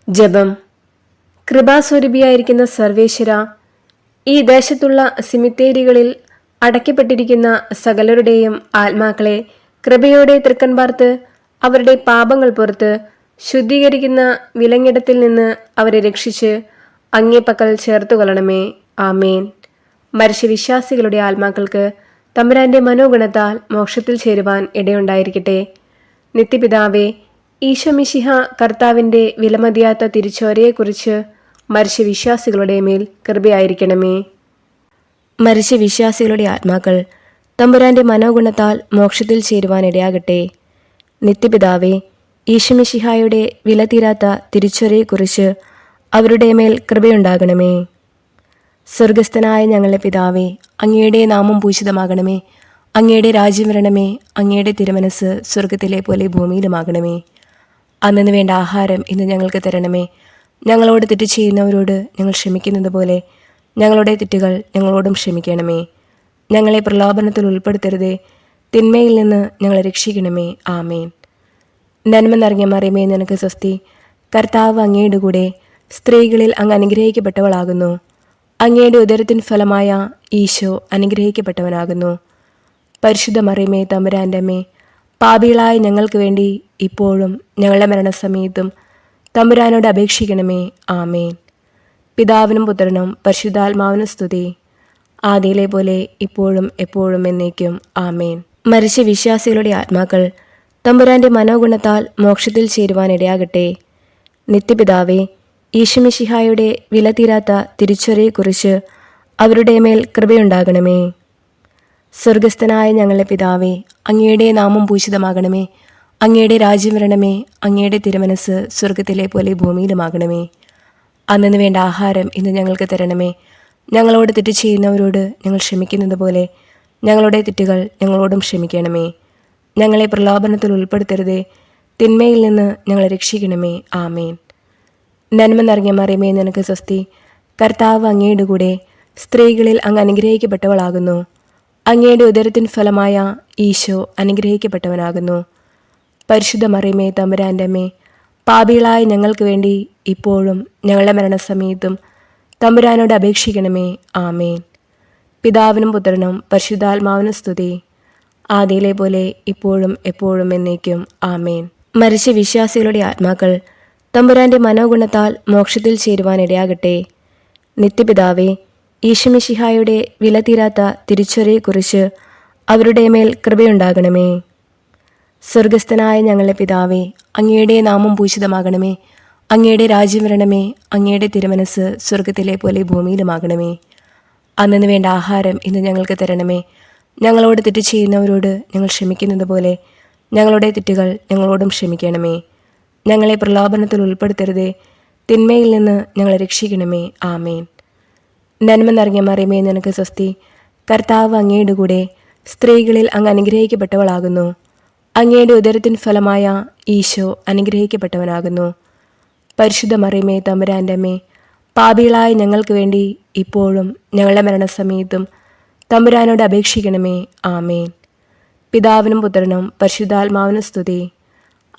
ജപം. കൃപാസ്വരൂപിയായിരിക്കുന്ന സർവേശ്വര, ഈ ദേശത്തുള്ള സിമിത്തേരികളിൽ അടയ്ക്കപ്പെട്ടിരിക്കുന്ന സകലരുടെയും ആത്മാക്കളെ കൃപയോടെ തൃക്കൺ പാർത്ത് അവരുടെ പാപങ്ങൾ പുറത്ത് ശുദ്ധീകരിക്കുന്ന വിലങ്ങിടത്തിൽ നിന്ന് അവരെ രക്ഷിച്ച് അങ്ങേ പക്കൽ ചേർത്തുകൊള്ളണമേ. ആമേൻ. മരിച്ച ആത്മാക്കൾക്ക് തമ്പുരാന്റെ മനോഗുണത്താൽ മോക്ഷത്തിൽ ചേരുവാൻ ഇടയുണ്ടായിരിക്കട്ടെ. നിത്യപിതാവേ, ഈശോമിശിഹ കർത്താവിന്റെ വിലമതിയാത്ത തിരിച്ചോരയെക്കുറിച്ച് മരിച്ച വിശ്വാസികളുടെ മേൽ കൃപയായിരിക്കണമേ. മരിച്ച വിശ്വാസികളുടെ ആത്മാക്കൾ തമ്പുരാന്റെ മനോഗുണത്താൽ മോക്ഷത്തിൽ ചേരുവാൻ ഇടയാകട്ടെ. നിത്യപിതാവേ, ഈശോമിശിഹായുടെ വിലതീരാത്ത തിരിച്ചോരയെക്കുറിച്ച് അവരുടെ മേൽ കൃപയുണ്ടാകണമേ. സ്വർഗസ്ഥനായ ഞങ്ങളുടെ പിതാവേ, അങ്ങയുടെ നാമം പൂജിതമാകണമേ. അങ്ങയുടെ രാജ്യം വരണമേ. അങ്ങയുടെ തിരുമനസ് സ്വർഗത്തിലെ പോലെ ഭൂമിയിലുമാകണമേ. അന്നു വേണ്ട ആഹാരം ഇന്ന് ഞങ്ങൾക്ക് തരണമേ. ഞങ്ങളോട് തെറ്റ് ചെയ്യുന്നവരോട് ഞങ്ങൾ ക്ഷമിക്കുന്നത് പോലെ ഞങ്ങളുടെ തെറ്റുകൾ ഞങ്ങളോടും ക്ഷമിക്കണമേ. ഞങ്ങളെ പ്രലോഭനത്തിൽ ഉൾപ്പെടുത്തരുതേ, തിന്മയിൽ നിന്ന് ഞങ്ങളെ രക്ഷിക്കണമേ. ആമേൻ. നന്മ നിറഞ്ഞ മറിയമേ, നിനക്ക് സ്വസ്തി. കർത്താവ് അങ്ങയുടെ കൂടെ സ്ത്രീകളിൽ അങ്ങ് അനുഗ്രഹിക്കപ്പെട്ടവളാകുന്നു. അങ്ങയുടെ ഉദരത്തിൻ ഫലമായ ഈശോ അനുഗ്രഹിക്കപ്പെട്ടവനാകുന്നു. പരിശുദ്ധ മറിയമേ, തമ്പുരാന്റെ അമ്മേ, പാപികളായ ഞങ്ങൾക്ക് വേണ്ടി ഇപ്പോഴും ഞങ്ങളുടെ മരണസമയത്തും തമ്പുരാനോട് അപേക്ഷിക്കണമേ. ആമേൻ. പിതാവിനും പുത്രനും പരിശുദ്ധാത്മാവിനും സ്തുതി, ആദിയിലെ പോലെ ഇപ്പോഴും എപ്പോഴും എന്നേക്കും. ആമേൻ. മരിച്ച വിശ്വാസികളുടെ ആത്മാക്കൾ തമ്പുരാന്റെ മനോഗുണത്താൽ മോക്ഷത്തിൽ ചേരുവാൻ ഇടയാകട്ടെ. നിത്യപിതാവേ, ഈശോമിശിഹായുടെ വിലതീരാത്ത തിരിച്ചോരയെക്കുറിച്ച് അവരുടെ മേൽ കൃപയുണ്ടാകണമേ. സ്വർഗസ്ഥനായ ഞങ്ങളുടെ പിതാവേ, അങ്ങയുടെ നാമം പൂജിതമാകണമേ. അങ്ങയുടെ രാജ്യം വരണമേ. അങ്ങയുടെ തിരുമനസ് സ്വർഗത്തിലെ പോലെ ഭൂമിയിലുമാകണമേ. അന്നു വേണ്ട ആഹാരം ഇന്ന് ഞങ്ങൾക്ക് തരണമേ. ഞങ്ങളോട് തെറ്റ് ചെയ്യുന്നവരോട് ഞങ്ങൾ ക്ഷമിക്കുന്നത് പോലെ ഞങ്ങളുടെ തെറ്റുകൾ ഞങ്ങളോടും ക്ഷമിക്കണമേ. ഞങ്ങളെ പ്രലോഭനത്തിൽ ഉൾപ്പെടുത്തരുതേ, തിന്മയിൽ നിന്ന് ഞങ്ങളെ രക്ഷിക്കണമേ. ആമേൻ. നന്മ നിറഞ്ഞ മറിയമേ, നിനക്ക് സ്വസ്തി. കർത്താവ് അങ്ങയുടെ കൂടെ സ്ത്രീകളിൽ അങ്ങ് അനുഗ്രഹിക്കപ്പെട്ടവളാകുന്നു. അങ്ങയുടെ ഉദരത്തിൻ ഫലമായ ഈശോ അനുഗ്രഹിക്കപ്പെട്ടവനാകുന്നു. പരിശുദ്ധ മറിയമേ, തമ്പുരാന്റെ അമ്മേ, പാപികളായ ഞങ്ങൾക്ക് വേണ്ടി ഇപ്പോഴും ഞങ്ങളുടെ മരണസമയത്തും തമ്പുരാനോട് അപേക്ഷിക്കണമേ. ആമേൻ. പിതാവിനും പുത്രനും പരിശുദ്ധാത്മാവിനും സ്തുതി, ആദിയിലെ പോലെ ഇപ്പോഴും എപ്പോഴും എന്നേക്കും. ആമേൻ. മരിച്ച വിശ്വാസികളുടെ ആത്മാക്കൾ തമ്പുരാന്റെ മനോഗുണത്താൽ മോക്ഷത്തിൽ ചേരുവാൻ ഇടയാകട്ടെ. നിത്യപിതാവേ, ഈശോമിശിഹായുടെ വിലതീരാത്ത തിരിച്ചോരയെക്കുറിച്ച് അവരുടെ മേൽ കൃപയുണ്ടാകണമേ. സ്വർഗസ്ഥനായ ഞങ്ങളുടെ പിതാവേ, അങ്ങയുടെ നാമം പൂജിതമാകണമേ. അങ്ങയുടെ രാജ്യം വരണമേ. അങ്ങയുടെ തിരുമനസ് സ്വർഗത്തിലെ പോലെ ഭൂമിയിലുമാകണമേ. അന്നു വേണ്ട ആഹാരം ഇന്ന് ഞങ്ങൾക്ക് തരണമേ. ഞങ്ങളോട് തെറ്റ് ചെയ്യുന്നവരോട് ഞങ്ങൾ ക്ഷമിക്കുന്നത് പോലെ ഞങ്ങളുടെ തെറ്റുകൾ ഞങ്ങളോടും ക്ഷമിക്കണമേ. ഞങ്ങളെ പ്രലോഭനത്തിൽ ഉൾപ്പെടുത്തരുതേ, തിന്മയിൽ നിന്ന് ഞങ്ങളെ രക്ഷിക്കണമേ. ആമേൻ. നന്മ നിറഞ്ഞ മറിയമേ, നിനക്ക് സ്വസ്തി. കർത്താവ് അങ്ങയുടെ കൂടെ സ്ത്രീകളിൽ അങ്ങ് അനുഗ്രഹിക്കപ്പെട്ടവളാകുന്നു. അങ്ങയുടെ ഉദരത്തിൻ ഫലമായ ഈശോ അനുഗ്രഹിക്കപ്പെട്ടവനാകുന്നു. പരിശുദ്ധ മറിയമേ, തമ്പുരാന്റെ അമ്മേ, പാപികളായ ഞങ്ങൾക്ക് വേണ്ടി ഇപ്പോഴും ഞങ്ങളുടെ മരണസമയത്തും തമ്പുരാനോട് അപേക്ഷിക്കണമേ. ആമേൻ. പിതാവിനും പുത്രനും പരിശുദ്ധാത്മാവിനും സ്തുതി,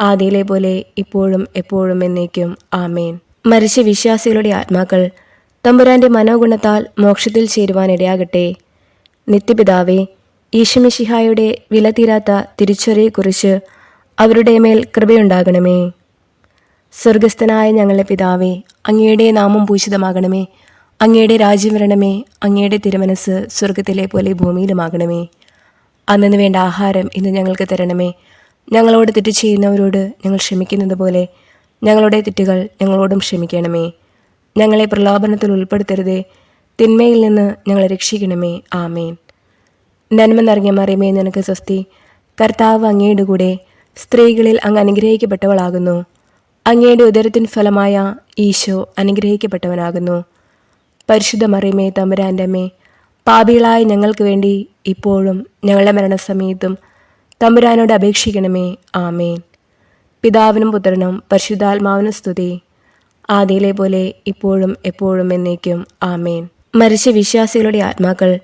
ആദിയിലെ പോലെ ഇപ്പോഴും എപ്പോഴും എന്നേക്കും. ആമേൻ. മരിച്ച വിശ്വാസികളുടെ ആത്മാക്കൾ തമ്പുരാന്റെ മനോഗുണത്താൽ മോക്ഷത്തിൽ ചേരുവാൻ ഇടയാകട്ടെ. നിത്യപിതാവേ, ഈശോമിശിഹായുടെ വിലതീരാത്ത തിരിച്ചോരയെക്കുറിച്ച് അവരുടെ മേൽ കൃപയുണ്ടാകണമേ. സ്വർഗസ്ഥനായ ഞങ്ങളുടെ പിതാവേ, അങ്ങയുടെ നാമം പൂജിതമാകണമേ. അങ്ങയുടെ രാജ്യം വരണമേ. അങ്ങയുടെ തിരുമനസ് സ്വർഗത്തിലെ പോലെ ഭൂമിയിലുമാകണമേ. അന്നു വേണ്ട ആഹാരം ഇന്ന് ഞങ്ങൾക്ക് തരണമേ. ഞങ്ങളോട് തെറ്റ് ചെയ്യുന്നവരോട് ഞങ്ങൾ ക്ഷമിക്കുന്നത് പോലെ ഞങ്ങളുടെ തെറ്റുകൾ ഞങ്ങളോടും ക്ഷമിക്കണമേ. ഞങ്ങളെ പ്രലോഭനത്തിൽ ഉൾപ്പെടുത്തരുതേ, തിന്മയിൽ നിന്ന് ഞങ്ങളെ രക്ഷിക്കണമേ. ആമേൻ. നന്മ നിറഞ്ഞ മറിയമേ, നിനക്ക് സ്വസ്തി. കർത്താവ് അങ്ങയുടെ കൂടെ സ്ത്രീകളിൽ അങ്ങ് അനുഗ്രഹിക്കപ്പെട്ടവളാകുന്നു. അങ്ങയുടെ ഉദരത്തിൻ ഫലമായ ഈശോ അനുഗ്രഹിക്കപ്പെട്ടവനാകുന്നു. പരിശുദ്ധ മറിയമേ, തമ്പുരാന്റെ അമ്മേ, പാപികളായ ഞങ്ങൾക്ക് വേണ്ടി ഇപ്പോഴും ഞങ്ങളുടെ മരണസമയത്തും തമ്പുരാനോട് അപേക്ഷിക്കണമേ. ആമേൻ. പിതാവിനും പുത്രനും പരിശുദ്ധാത്മാവിനും സ്തുതി, ആദിയിലെ പോലെ ഇപ്പോഴും എപ്പോഴും എന്നേക്കും. ആമേൻ. മരിച്ച വിശ്വാസികളുടെ ആത്മാക്കൾ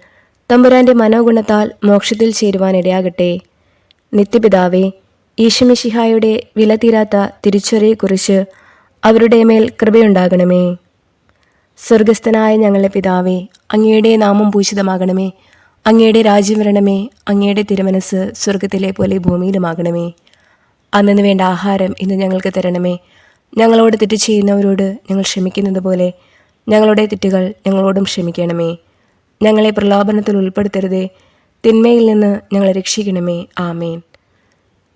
തമ്പുരാന്റെ മനോഗുണത്താൽ മോക്ഷത്തിൽ ചേരുവാൻ ഇടയാകട്ടെ. നിത്യപിതാവേ, ഈശോമിശിഹായുടെ വിലതീരാത്ത തിരിച്ചോരയെക്കുറിച്ച് അവരുടെ മേൽ കൃപയുണ്ടാകണമേ. സ്വർഗസ്ഥനായ ഞങ്ങളുടെ പിതാവേ, അങ്ങയുടെ നാമം പൂജിതമാകണമേ. അങ്ങയുടെ രാജ്യം വരണമേ. അങ്ങയുടെ തിരുമനസ് സ്വർഗത്തിലെ പോലെ ഭൂമിയിലുമാകണമേ. അന്നു വേണ്ട ആഹാരം ഇന്ന് ഞങ്ങൾക്ക് തരണമേ. ഞങ്ങളോട് തെറ്റ് ചെയ്യുന്നവരോട് ഞങ്ങൾ ക്ഷമിക്കുന്നത് പോലെ ഞങ്ങളുടെ തെറ്റുകൾ ഞങ്ങളോടും ക്ഷമിക്കണമേ. ഞങ്ങളെ പ്രലോഭനത്തിൽ ഉൾപ്പെടുത്തരുതേ, തിന്മയിൽ നിന്ന് ഞങ്ങളെ രക്ഷിക്കണമേ. ആമേൻ.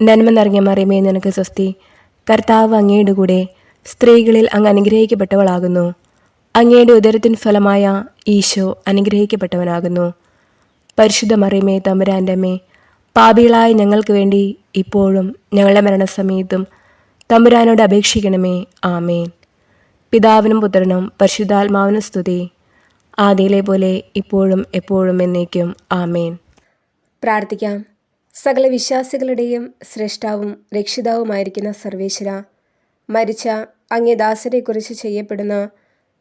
നന്മ നിറഞ്ഞ മറിയമേ, നിനക്ക് സ്വസ്തി. കർത്താവ് അങ്ങയുടെ കൂടെ, സ്ത്രീകളിൽ അങ്ങ് അനുഗ്രഹിക്കപ്പെട്ടവളാകുന്നു. അങ്ങയുടെ ഉദരത്തിൻ ഫലമായ ഈശോ അനുഗ്രഹിക്കപ്പെട്ടവനാകുന്നു. പരിശുദ്ധ മറിയമേ, തമ്പുരാൻ്റെ അമ്മേ, പാപികളായ ഞങ്ങൾക്ക് വേണ്ടി ഇപ്പോഴും ഞങ്ങളുടെ മരണസമയത്തും തമ്പുരാനോട് അപേക്ഷിക്കണമേ. ആമേൻ. പിതാവിനും പുത്രനും പരിശുദ്ധാത്മാവിനും സ്തുതി, ആദിയിലെ പോലെ ഇപ്പോഴും എപ്പോഴും എന്നേക്കും. ആമേൻ. പ്രാർത്ഥിക്കാം. സകല വിശ്വാസികളുടെയും ശ്രേഷ്ഠാവും രക്ഷിതാവുമായിരിക്കുന്ന സർവേശ്വര, മരിച്ച അങ്ങേ ദാസരെക്കുറിച്ച് ചെയ്യപ്പെടുന്ന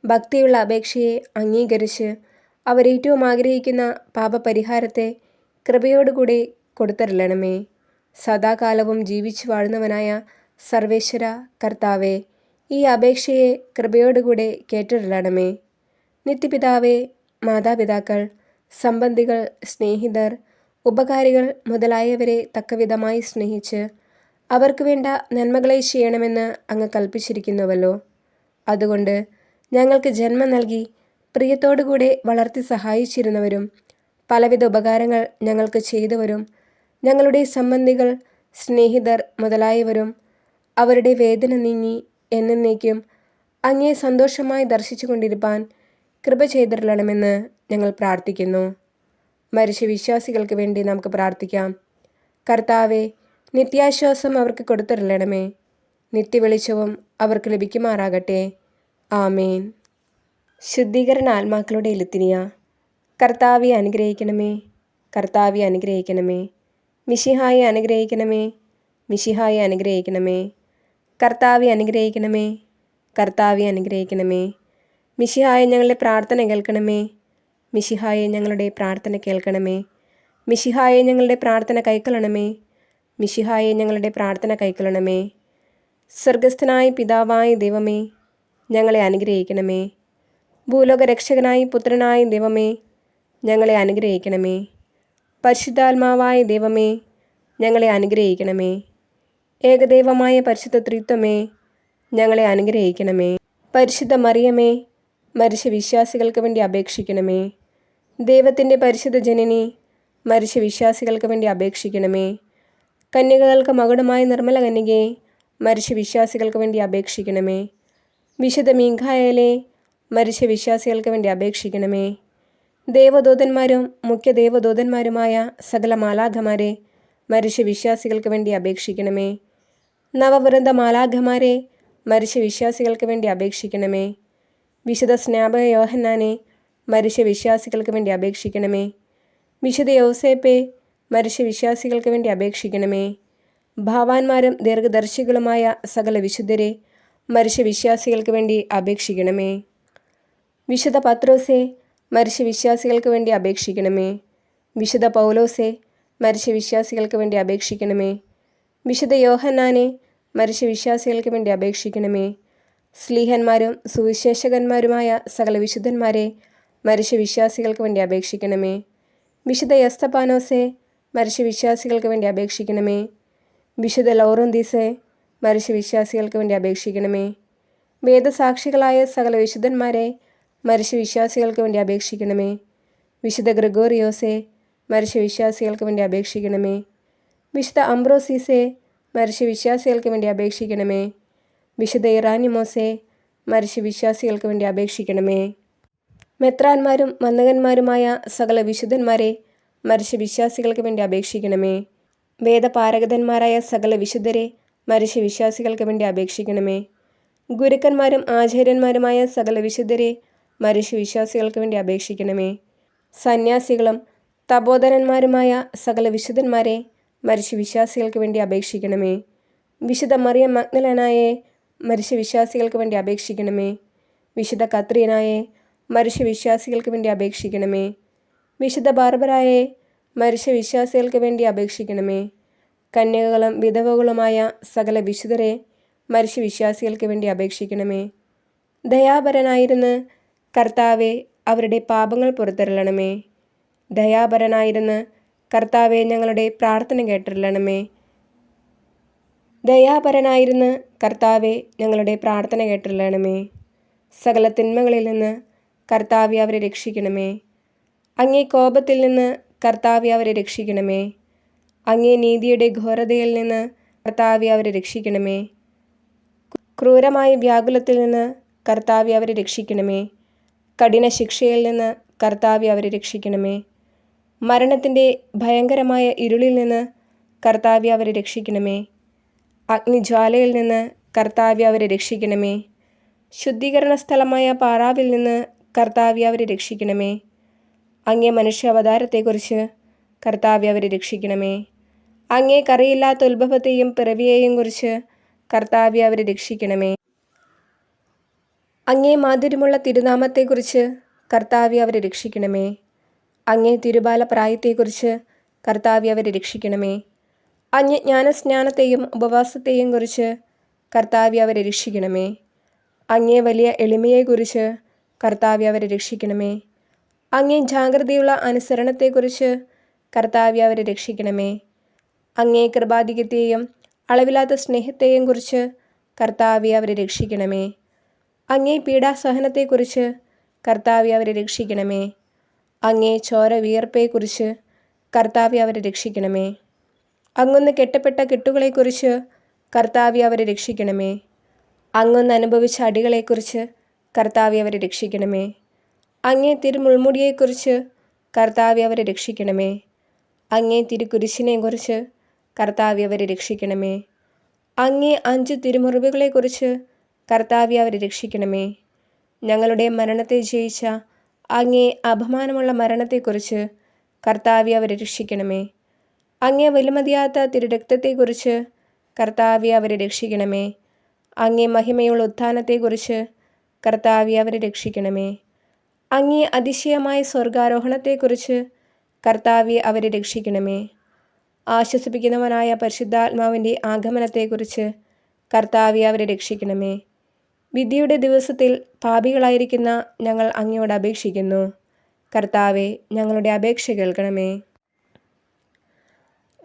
ഭക്തിയുള്ള അപേക്ഷയെ അംഗീകരിച്ച് അവരേറ്റവും ആഗ്രഹിക്കുന്ന പാപപരിഹാരത്തെ കൃപയോടുകൂടി കൊടുത്തരുളണമേ. സദാകാലവും ജീവിച്ചു വാഴുന്നവനായ സർവേശ്വര കർത്താവെ, ഈ അപേക്ഷയെ കൃപയോടുകൂടി കേട്ടരുളണമേ. നിത്യപിതാവേ, മാതാപിതാക്കൾ, സംബന്ധികൾ, സ്നേഹിതർ, ഉപകാരികൾ മുതലായവരെ തക്കവിധമായി സ്നേഹിച്ച് അവർക്ക് വേണ്ട നന്മകളെ ചെയ്യണമെന്ന് അങ്ങ് കൽപ്പിച്ചിരിക്കുന്നുവല്ലോ. അതുകൊണ്ട് ഞങ്ങൾക്ക് ജന്മം നൽകി പ്രിയത്തോടുകൂടെ വളർത്തി സഹായിച്ചിരുന്നവരും പലവിധ ഉപകാരങ്ങൾ ഞങ്ങൾക്ക് ചെയ്തവരും ഞങ്ങളുടെ സംബന്ധികൾ, സ്നേഹിതർ മുതലായവരും അവരുടെ വേദന നീങ്ങി എന്നേക്കും അങ്ങേ സന്തോഷമായി ദർശിച്ചു കൊണ്ടിരിപ്പാൻ കൃപ ചെയ്തിരളണമെന്ന് ഞങ്ങൾ പ്രാർത്ഥിക്കുന്നു. മരിച്ച വിശ്വാസികൾക്ക് വേണ്ടി നമുക്ക് പ്രാർത്ഥിക്കാം. കർത്താവെ, നിത്യാശ്വാസം അവർക്ക് കൊടുത്തരുളണമേ. നിത്യവെളിച്ചവും അവർക്ക് ലഭിക്കുമാറാകട്ടെ. ആമേൻ. ശുദ്ധീകരണ ആത്മാക്കളുടെ ലിത്തിനിയ. കർത്താവെ അനുഗ്രഹിക്കണമേ. കർത്താവെ അനുഗ്രഹിക്കണമേ. മിശിഹായെ അനുഗ്രഹിക്കണമേ. മിശിഹായെ അനുഗ്രഹിക്കണമേ. കർത്താവെ അനുഗ്രഹിക്കണമേ. കർത്താവെ അനുഗ്രഹിക്കണമേ. മിശിഹായെ ഞങ്ങളുടെ പ്രാർത്ഥന കേൾക്കണമേ. മിശിഹായെ ഞങ്ങളുടെ പ്രാർത്ഥന കേൾക്കണമേ. മിശിഹായെ ഞങ്ങളുടെ പ്രാർത്ഥന കൈക്കൊള്ളണമേ. മിശിഹായെ ഞങ്ങളുടെ പ്രാർത്ഥന കൈക്കൊള്ളണമേ. സ്വർഗസ്ഥനായ പിതാവായ ദൈവമേ, ഞങ്ങളെ അനുഗ്രഹിക്കണമേ. ഭൂലോക രക്ഷകനായ പുത്രനായ ദൈവമേ, ഞങ്ങളെ അനുഗ്രഹിക്കണമേ. പരിശുദ്ധാത്മാവായ ദൈവമേ, ഞങ്ങളെ അനുഗ്രഹിക്കണമേ. ഏകദൈവമായ പരിശുദ്ധ ത്രിത്വമേ, ഞങ്ങളെ അനുഗ്രഹിക്കണമേ. പരിശുദ്ധ മറിയമേ, മരിച്ച വിശ്വാസികൾക്ക് വേണ്ടി അപേക്ഷിക്കണമേ. ദൈവത്തിൻ്റെ പരിശുദ്ധ ജനനി, മരിച്ച വിശ്വാസികൾക്ക് വേണ്ടി അപേക്ഷിക്കണമേ. കന്യകകൾക്ക് മകുടമായ നിർമ്മല കന്യകയെ, മരിച്ച വിശ്വാസികൾക്ക് വേണ്ടി അപേക്ഷിക്കണമേ. വിശുദ്ധ മീഖായേലേ, മരിച്ച വിശ്വാസികൾക്ക് വേണ്ടി അപേക്ഷിക്കണമേ. ദേവദൂതന്മാരും മുഖ്യ ദേവദൂതന്മാരുമായ സകല മാലാഖമാരെ, മരിച്ച വിശ്വാസികൾക്ക് വേണ്ടി അപേക്ഷിക്കണമേ. നവവൃന്ദ മാലാഖമാരെ, മരിച്ച വിശ്വാസികൾക്ക് വേണ്ടി അപേക്ഷിക്കണമേ. വിശുദ്ധ സ്നാപക യോഹന്നാനെ, മരിച്ച വിശ്വാസികൾക്ക് വേണ്ടി അപേക്ഷിക്കണമേ. വിശുദ്ധ യൗസേപ്പെ, മരിച്ച വിശ്വാസികൾക്ക് വേണ്ടി അപേക്ഷിക്കണമേ. ഭാവാന്മാരും ദീർഘദർശികളുമായ സകല വിശുദ്ധരെ, മരിച്ച വിശ്വാസികൾക്ക് വേണ്ടി അപേക്ഷിക്കണമേ. വിശുദ്ധ പത്രോസെ, മരിച്ച വിശ്വാസികൾക്ക് വേണ്ടി അപേക്ഷിക്കണമേ. വിശുദ്ധ പൗലോസെ, മരിച്ച വിശ്വാസികൾക്ക് വേണ്ടി അപേക്ഷിക്കണമേ. വിശുദ്ധ യോഹന്നാനെ, മരിച്ച വിശ്വാസികൾക്ക് വേണ്ടി അപേക്ഷിക്കണമേ. സ്ലീഹന്മാരും സുവിശേഷകന്മാരുമായ സകല വിശുദ്ധന്മാരെ, മരിച്ച വിശ്വാസികൾക്ക് വേണ്ടി അപേക്ഷിക്കണമേ. വിശുദ്ധ എസ്തപ്പാനോസെ, മരിച്ച വിശ്വാസികൾക്ക് വേണ്ടി അപേക്ഷിക്കണമേ. വിശുദ്ധ ലൗറന്തീസെ, മരിച്ച വിശ്വാസികൾക്ക് വേണ്ടി അപേക്ഷിക്കണമേ. വേദസാക്ഷികളായ സകല വിശുദ്ധന്മാരെ, മരിച്ച വിശ്വാസികൾക്ക് വേണ്ടി അപേക്ഷിക്കണമേ. വിശുദ്ധ ഗ്രിഗോറിയോസെ, മരിച്ച വിശ്വാസികൾക്ക് വേണ്ടി അപേക്ഷിക്കണമേ. വിശുദ്ധ അംബ്രോസീസെ, മരിച്ച വിശ്വാസികൾക്ക് വേണ്ടി അപേക്ഷിക്കണമേ. വിശുദ്ധ ഇറാനിമോസെ, മരിച്ച വിശ്വാസികൾക്ക് വേണ്ടി അപേക്ഷിക്കണമേ. മെത്രാന്മാരും വന്ദകന്മാരുമായ സകല വിശുദ്ധന്മാരെ, മരിച്ച വിശ്വാസികൾക്ക് വേണ്ടി അപേക്ഷിക്കണമേ. വേദപാരഗതന്മാരായ സകല വിശുദ്ധരെ, മരിച്ച വിശ്വാസികൾക്ക് വേണ്ടി അപേക്ഷിക്കണമേ. ഗുരുക്കന്മാരും ആചാര്യന്മാരുമായ സകല വിശുദ്ധരെ, മരിച്ച വിശ്വാസികൾക്ക് വേണ്ടി അപേക്ഷിക്കണമേ. സന്യാസികളും തപോധനന്മാരുമായ സകല വിശുദ്ധന്മാരെ, മരിച്ച വിശ്വാസികൾക്ക് വേണ്ടി അപേക്ഷിക്കണമേ. വിശുദ്ധ മറിയം മഗ്ദലനായെ, മരിച്ച വിശ്വാസികൾക്ക് വേണ്ടി അപേക്ഷിക്കണമേ. വിശുദ്ധ കത്രീനായെ, മരിച്ച വിശ്വാസികൾക്ക് വേണ്ടി അപേക്ഷിക്കണമേ. വിശുദ്ധ ബാർബറായെ, മരിച്ച വിശ്വാസികൾക്ക് വേണ്ടി അപേക്ഷിക്കണമേ. കന്യകകളും വിധവകളുമായ സകല വിശുദ്ധരെ, മരിച്ച വിശ്വാസികൾക്ക് വേണ്ടി അപേക്ഷിക്കണമേ. ദയാപരനായിരുന്ന് കർത്താവെ അവരുടെ പാപങ്ങൾ പുറത്തരുളണമേ. ദയാപരനായിരുന്ന് കർത്താവെ ഞങ്ങളുടെ പ്രാർത്ഥന കേട്ടരുളണമേ. ദയാപരനായിരുന്ന് കർത്താവെ ഞങ്ങളുടെ പ്രാർത്ഥന കേട്ടരുളണമേ. സകല തിന്മകളിൽ നിന്ന് കർത്താവെ അവരെ രക്ഷിക്കണമേ. അങ്ങേ കോപത്തിൽ നിന്ന് കർത്താവെ അവരെ രക്ഷിക്കണമേ. അങ്ങേ നീതിയുടെ ഘോരതയിൽ നിന്ന് കർത്താവെ അവരെ രക്ഷിക്കണമേ. ക്രൂരമായ വ്യാകുലത്തിൽ നിന്ന് കർത്താവെ അവരെ രക്ഷിക്കണമേ. കഠിന ശിക്ഷയിൽ നിന്ന് കർത്താവെ അവരെ രക്ഷിക്കണമേ. മരണത്തിൻ്റെ ഭയങ്കരമായ ഇരുളിൽ നിന്ന് കർത്താവെ അവരെ രക്ഷിക്കണമേ. അഗ്നിജ്വാലയിൽ നിന്ന് കർത്താവെ അവരെ രക്ഷിക്കണമേ. ശുദ്ധീകരണ സ്ഥലമായ പാറാവിൽ നിന്ന് കർത്താവെ അവരെ രക്ഷിക്കണമേ. അങ്ങേ മനുഷ്യ അവതാരത്തെക്കുറിച്ച് കർത്താവെ അവരെ രക്ഷിക്കണമേ. അങ്ങേ കറിയില്ലാത്ത ഉത്ഭവത്തെയും പിറവിയെയും കുറിച്ച് കർത്താവെ അവരെ രക്ഷിക്കണമേ. അങ്ങേ മാധുര്യമുള്ള തിരുനാമത്തെക്കുറിച്ച് കർത്താവെ അവരെ രക്ഷിക്കണമേ. അങ്ങേ തിരുബാല പ്രായത്തെക്കുറിച്ച് കർത്താവെ അവരെ രക്ഷിക്കണമേ. അങ്ങേ ജ്ഞാനസ്നാനത്തെയും ഉപവാസത്തെയും കുറിച്ച് കർത്താവെ അവരെ രക്ഷിക്കണമേ. അങ്ങേ വലിയ എളിമയെക്കുറിച്ച് കർത്താവെ അവരെ രക്ഷിക്കണമേ. അങ്ങേ ജാഗ്രതയുള്ള അനുസരണത്തെക്കുറിച്ച് കർത്താവെ അവരെ രക്ഷിക്കണമേ. അങ്ങേ കൃപാധിക്യത്തെയും അളവില്ലാത്ത സ്നേഹത്തെയും കുറിച്ച് കർത്താവെ അവരെ രക്ഷിക്കണമേ. അങ്ങേ പീഡാസഹനത്തെക്കുറിച്ച് കർത്താവെ അവരെ രക്ഷിക്കണമേ. അങ്ങേ ചോര വിയർപ്പയെക്കുറിച്ച് കർത്താവെ അവരെ രക്ഷിക്കണമേ. അങ്ങൊന്ന് കെട്ടപ്പെട്ട കെട്ടുകളെക്കുറിച്ച് കർത്താവെ അവരെ രക്ഷിക്കണമേ. അങ്ങൊന്ന് അനുഭവിച്ച അടികളെക്കുറിച്ച് കർത്താവെ അവരെ രക്ഷിക്കണമേ. അങ്ങേ തിരുമുൾമുടിയെക്കുറിച്ച് കർത്താവെ അവരെ രക്ഷിക്കണമേ. അങ്ങേ തിരുക്കുരിശിനെക്കുറിച്ച് കർത്താവെ അവരെ രക്ഷിക്കണമേ. അങ്ങേ 5 തിരുമുറിവുകളെക്കുറിച്ച് കർത്താവെ അവരെ രക്ഷിക്കണമേ. ഞങ്ങളുടെ മരണത്തെ ജയിച്ച അങ്ങേ അപമാനമുള്ള മരണത്തെക്കുറിച്ച് കർത്താവെ അവരെ രക്ഷിക്കണമേ. അങ്ങേ വിലമതിയാത്ത തിരുരക്തത്തെക്കുറിച്ച് കർത്താവെ അവരെ രക്ഷിക്കണമേ. അങ്ങേ മഹിമയുള്ള ഉത്ഥാനത്തെക്കുറിച്ച് കർത്താവെ അവരെ രക്ഷിക്കണമേ. അങ്ങേ അതിശയമായ സ്വർഗാരോഹണത്തെക്കുറിച്ച് കർത്താവെ അവരെ രക്ഷിക്കണമേ. ആശ്വസിപ്പിക്കുന്നവനായ പരിശുദ്ധാത്മാവിൻ്റെ ആഗമനത്തെക്കുറിച്ച് കർത്താവെ അവരെ രക്ഷിക്കണമേ. വിധിയുടെ ദിവസത്തിൽ പാപികളായിരിക്കുന്ന ഞങ്ങൾ അങ്ങയോട് അപേക്ഷിക്കുന്നു. കർത്താവെ ഞങ്ങളുടെ അപേക്ഷ കേൾക്കണമേ.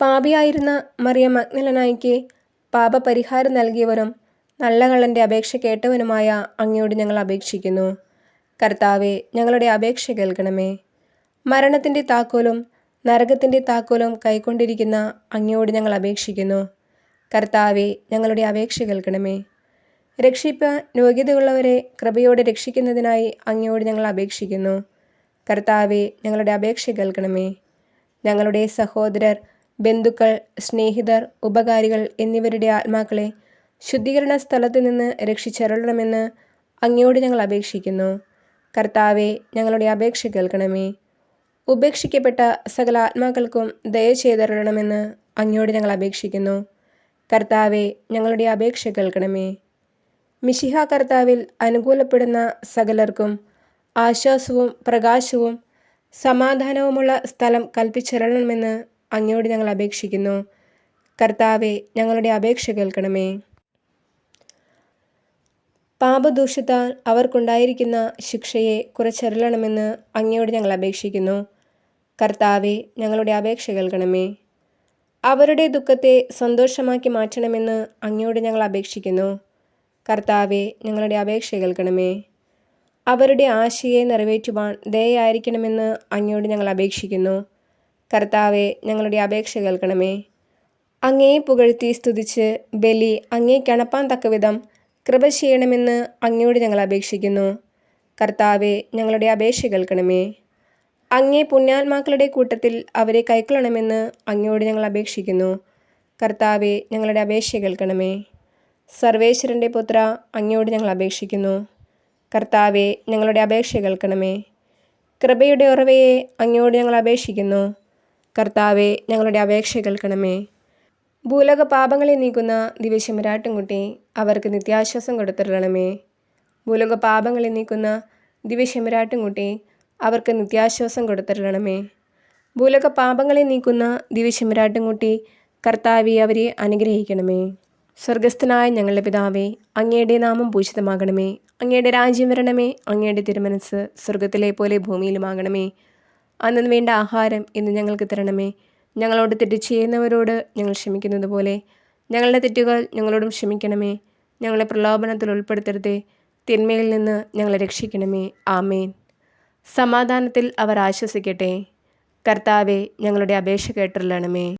പാപിയായിരുന്ന മറിയം മഗ്ദലനായിക്ക് പാപപരിഹാരം നൽകിയവനും നല്ല കള്ളൻ്റെ അപേക്ഷ കേട്ടവനുമായ അങ്ങയോട് ഞങ്ങൾ അപേക്ഷിക്കുന്നു. കർത്താവെ ഞങ്ങളുടെ അപേക്ഷ കേൾക്കണമേ. മരണത്തിൻ്റെ താക്കോലും നരകത്തിൻ്റെ താക്കോലും കൈക്കൊണ്ടിരിക്കുന്ന അങ്ങയോട് ഞങ്ങൾ അപേക്ഷിക്കുന്നു. കർത്താവെ ഞങ്ങളുടെ അപേക്ഷ കേൾക്കണമേ. രക്ഷിപ്പാൻ യോഗ്യതയുള്ളവരെ കൃപയോടെ രക്ഷിക്കുന്നതിനായി അങ്ങയോട് ഞങ്ങൾ അപേക്ഷിക്കുന്നു. കർത്താവെ ഞങ്ങളുടെ അപേക്ഷ കേൾക്കണമേ. ഞങ്ങളുടെ സഹോദരർ, ബന്ധുക്കൾ, സ്നേഹിതർ, ഉപകാരികൾ എന്നിവരുടെ ആത്മാക്കളെ ശുദ്ധീകരണ സ്ഥലത്ത് നിന്ന് രക്ഷിച്ചരുളണമെന്ന് അങ്ങയോട് ഞങ്ങൾ അപേക്ഷിക്കുന്നു. കർത്താവെ ഞങ്ങളുടെ അപേക്ഷ കേൾക്കണമേ. ഉപേക്ഷിക്കപ്പെട്ട സകല ആത്മാക്കൾക്കും ദയ ചെയ്തരുളണമെന്ന് അങ്ങയോട് ഞങ്ങൾ അപേക്ഷിക്കുന്നു. കർത്താവെ ഞങ്ങളുടെ അപേക്ഷ കേൾക്കണമേ. മിശിഹ കർത്താവിൽ അനുകൂലപ്പെടുന്ന സകലർക്കും ആശ്വാസവും പ്രകാശവും സമാധാനവുമുള്ള സ്ഥലം കൽപ്പിച്ചരുളണമെന്ന് അങ്ങയോട് ഞങ്ങൾ അപേക്ഷിക്കുന്നു. കർത്താവെ ഞങ്ങളുടെ അപേക്ഷ കേൾക്കണമേ. പാപദൂഷ്യത്താൽ അവർക്കുണ്ടായിരിക്കുന്ന ശിക്ഷയെ കുറച്ചരുളണമെന്ന് അങ്ങയോട് ഞങ്ങൾ അപേക്ഷിക്കുന്നു. കർത്താവെ ഞങ്ങളുടെ അപേക്ഷ കേൾക്കണമേ. അവരുടെ ദുഃഖത്തെ സന്തോഷമാക്കി മാറ്റണമെന്ന് അങ്ങയോട് ഞങ്ങൾ അപേക്ഷിക്കുന്നു. കർത്താവെ ഞങ്ങളുടെ അപേക്ഷ കേൾക്കണമേ. അവരുടെ ആശയെ നിറവേറ്റുവാൻ ദയയായിരിക്കണമെന്ന് അങ്ങയോട് ഞങ്ങൾ അപേക്ഷിക്കുന്നു. കർത്താവെ ഞങ്ങളുടെ അപേക്ഷ കേൾക്കണമേ. അങ്ങയെ പുകഴ്ത്തി സ്തുതിച്ച് ബലി അങ്ങേക്കണപ്പാൻ തക്കവിധം കൃപ ചെയ്യണമെന്ന് അങ്ങയോട് ഞങ്ങൾ അപേക്ഷിക്കുന്നു. കർത്താവെ ഞങ്ങളുടെ അപേക്ഷ കേൾക്കണമേ. അങ്ങേ പുണ്യാത്മാക്കളുടെ കൂട്ടത്തിൽ അവരെ കൈക്കൊള്ളണമെന്ന് അങ്ങയോട് ഞങ്ങൾ അപേക്ഷിക്കുന്നു. കർത്താവെ ഞങ്ങളുടെ അപേക്ഷ കേൾക്കണമേ. സർവേശ്വരൻ്റെ പുത്ര അങ്ങയോട് ഞങ്ങൾ അപേക്ഷിക്കുന്നു. കർത്താവെ ഞങ്ങളുടെ അപേക്ഷ കേൾക്കണമേ. കൃപയുടെ ഉറവയെ അങ്ങയോട് ഞങ്ങൾ അപേക്ഷിക്കുന്നു. കർത്താവെ ഞങ്ങളുടെ അപേക്ഷ കേൾക്കണമേ. ഭൂലോക പാപങ്ങളെ നീക്കുന്ന ദിവ്യശമരാട്ടുംകുട്ടി അവർക്ക് നിത്യാശ്വാസം കൊടുത്തരുളണമേ. ഭൂലോക പാപങ്ങളെ നീക്കുന്ന ദിവ്യശമരാട്ടുംകുട്ടി അവർക്ക് നിത്യാശ്വാസം കൊടുത്തരുളണമേ. ഭൂലോക പാപങ്ങളെ നീക്കുന്ന ദിവ്യശമരാട്ടുംകുട്ടി കർത്താവെ അവരെ അനുഗ്രഹിക്കണമേ. സ്വർഗസ്ഥനായ ഞങ്ങളുടെ പിതാവേ, അങ്ങയുടെ നാമം പൂജിതമാകണമേ. അങ്ങയുടെ രാജ്യം വരണമേ. അങ്ങയുടെ തിരുമനസ് സ്വർഗത്തിലെ പോലെ ഭൂമിയിലുമാകണമേ. അന്നു വേണ്ട ആഹാരം ഇന്ന് ഞങ്ങൾക്ക് തരണമേ. ഞങ്ങളോട് തെറ്റ് ചെയ്യുന്നവരോട് ഞങ്ങൾ ക്ഷമിക്കുന്നത് പോലെ ഞങ്ങളുടെ തെറ്റുകൾ ഞങ്ങളോടും ക്ഷമിക്കണമേ. ഞങ്ങളെ പ്രലോഭനത്തിൽ ഉൾപ്പെടുത്തരുതേ, തിന്മയിൽ നിന്ന് ഞങ്ങളെ രക്ഷിക്കണമേ. ആമേൻ. സമാധാനത്തിൽ അവർ ആശ്വസിക്കട്ടെ. കർത്താവെ, ഞങ്ങളുടെ അപേക്ഷ കേട്ടരുളണമേ.